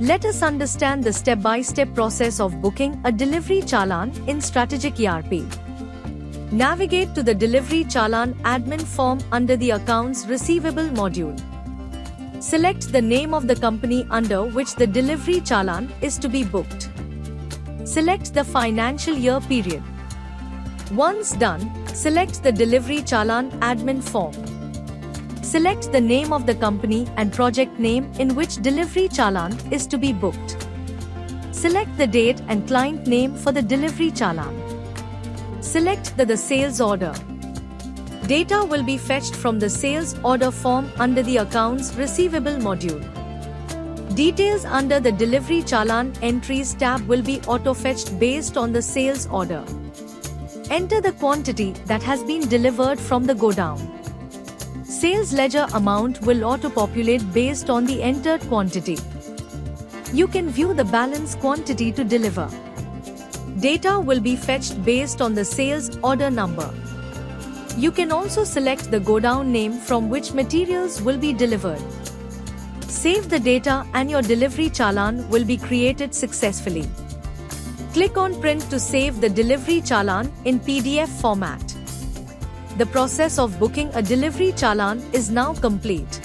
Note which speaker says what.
Speaker 1: Let us understand the step-by-step process of booking a delivery challan in StrategicERP. Navigate to the Delivery Challan admin form under the Accounts Receivable module. Select the name of the company under which the delivery challan is to be booked. Select the financial year period. Once done, select the Delivery Challan admin form. Select the name of the company and project name in which delivery challan is to be booked. Select the date and client name for the delivery challan. Select the sales order. Data will be fetched from the sales order form under the Accounts Receivable module. Details under the Delivery Challan Entries tab will be auto-fetched based on the sales order. Enter the quantity that has been delivered from the godown. Sales ledger amount will auto-populate based on the entered quantity. You can view the balance quantity to deliver. Data will be fetched based on the sales order number. You can also select the godown name from which materials will be delivered. Save the data and your delivery challan will be created successfully. Click on Print to save the delivery challan in PDF format. The process of booking a delivery challan is now complete.